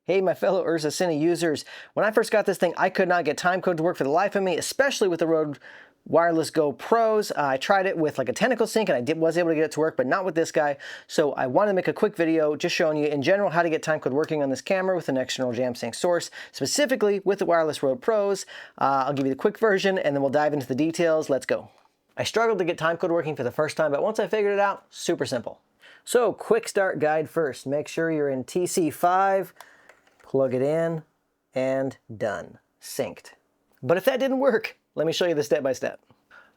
Hey, my fellow URSA Cine users. When I first got this thing, I could not get timecode to work for the life of me, especially with the Rode Wireless Go Pros. I tried it with like a tentacle sync and was able to get it to work, but not with this guy. So I wanted to make a quick video just showing you in general how to get timecode working on this camera with an external jam sync source, specifically with the Wireless Rode Pros. I'll give you the quick version and then we'll dive into the details. Let's go. I struggled to get timecode working for the first time, but once I figured it out, super simple. So quick start guide first. Make sure you're in TC5. Plug it in, and done. Synced. But if that didn't work, let me show you the step-by-step.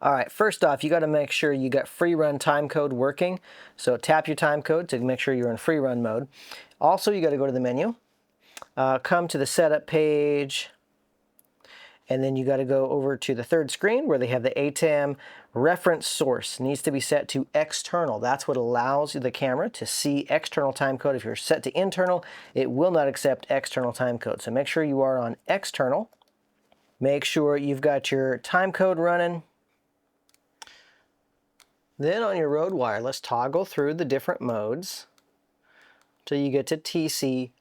All right, first off, you got to make sure you got free run timecode working. So tap your timecode to make sure you're in free run mode. Also, you got to go to the menu, come to the setup page, and then you got to go over to the third screen where they have the ATEM reference source. Needs to be set to external. That's what allows the camera to see external timecode. If you're set to internal, it will not accept external timecode. So make sure you are on external. Make sure you've got your timecode running. Then on your Rode Wireless, toggle through the different modes till you get to TC5.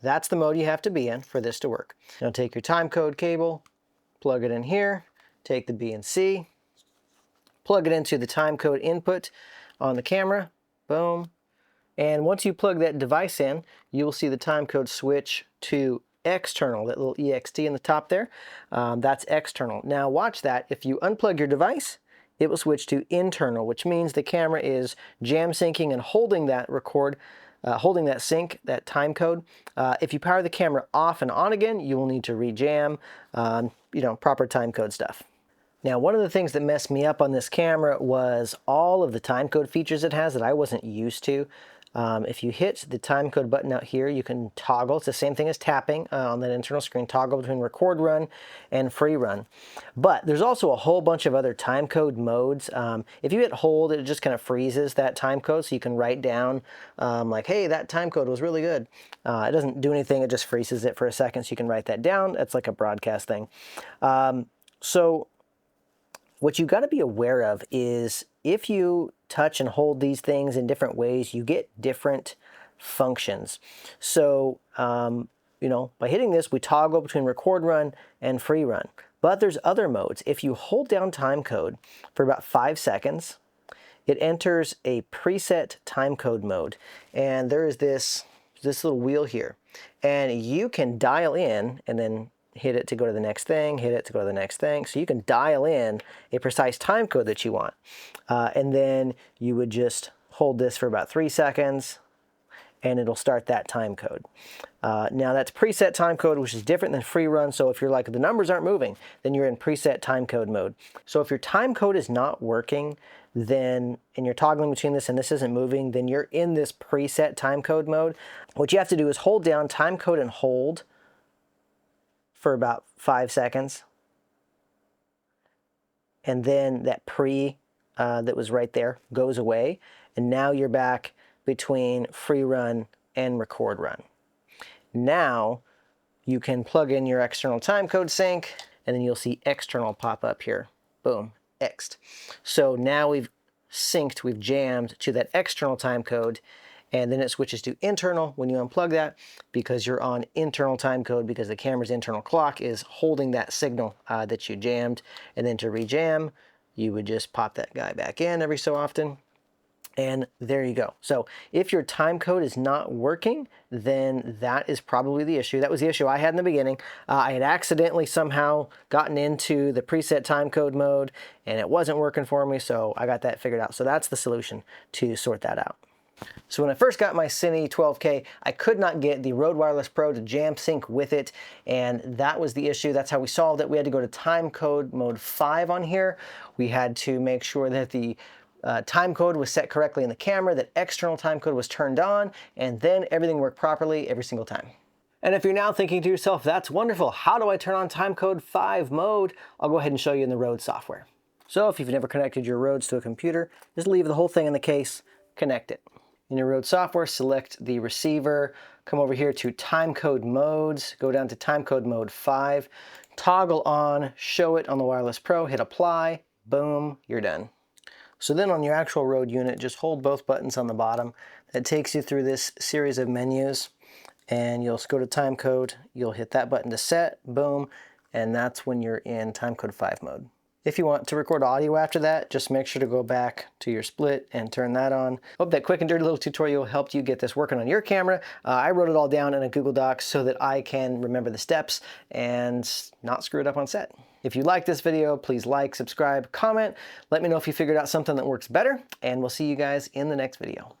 That's the mode you have to be in for this to work. Now take your timecode cable, plug it in here, take the B and C, plug it into the timecode input on the camera, boom. And once you plug that device in, you will see the timecode switch to external, that little EXT in the top there. That's external. Now watch that. If you unplug your device, it will switch to internal, which means the camera is jam syncing and holding that holding that sync, that timecode. If you power the camera off and on again, you will need to rejam, proper timecode stuff. Now, one of the things that messed me up on this camera was all of the timecode features it has that I wasn't used to. If you hit the timecode button out here, you can toggle. It's the same thing as tapping on that internal screen, toggle between record run and free run. But there's also a whole bunch of other timecode modes. If you hit hold, it just kind of freezes that timecode, so you can write down like, hey, that timecode was really good. It doesn't do anything, it just freezes it for a second, so you can write that down. That's like a broadcast thing. So what you got to be aware of is if you touch and hold these things in different ways, you get different functions. So, by hitting this, we toggle between record run and free run. But there's other modes. If you hold down timecode for about 5 seconds, it enters a preset timecode mode. And there is this little wheel here. And you can dial in and then hit it to go to the next thing, hit it to go to the next thing. So you can dial in a precise timecode that you want. And then you would just hold this for about 3 seconds and it'll start that timecode. Now that's preset timecode, which is different than free run. So if you're like, the numbers aren't moving, then you're in preset timecode mode. So if your timecode is not working, and you're toggling between this and this isn't moving, then you're in this preset timecode mode. What you have to do is hold down timecode and hold for about 5 seconds. And then that that was right there goes away. And now you're back between free run and record run. Now you can plug in your external timecode sync and then you'll see external pop up here. Boom, X'd. So now we've synced, we've jammed to that external timecode, and then it switches to internal when you unplug that because you're on internal timecode because the camera's internal clock is holding that signal that you jammed. And then to rejam, you would just pop that guy back in every so often. And there you go. So if your timecode is not working, then that is probably the issue. That was the issue I had in the beginning. I had accidentally somehow gotten into the preset timecode mode and it wasn't working for me, so I got that figured out. So that's the solution to sort that out. So when I first got my Cine 12K, I could not get the Rode Wireless Pro to jam sync with it, and that was the issue. That's how we solved it. We had to go to timecode mode 5 on here. We had to make sure that the timecode was set correctly in the camera, that external timecode was turned on, and then everything worked properly every single time. And if you're now thinking to yourself, that's wonderful, how do I turn on timecode 5 mode? I'll go ahead and show you in the Rode software. So if you've never connected your Rodes to a computer, just leave the whole thing in the case, connect it. In your Rode software, select the receiver, come over here to timecode modes, go down to timecode mode 5, toggle on, show it on the Wireless Pro, hit apply, boom, you're done. So then on your actual Rode unit, just hold both buttons on the bottom. That takes you through this series of menus, and you'll go to timecode, you'll hit that button to set, boom, and that's when you're in timecode 5 mode. If you want to record audio after that, just make sure to go back to your split and turn that on. Hope that quick and dirty little tutorial helped you get this working on your camera. I wrote it all down in a Google Doc so that I can remember the steps and not screw it up on set. If you like this video, please like, subscribe, comment. Let me know if you figured out something that works better, and we'll see you guys in the next video.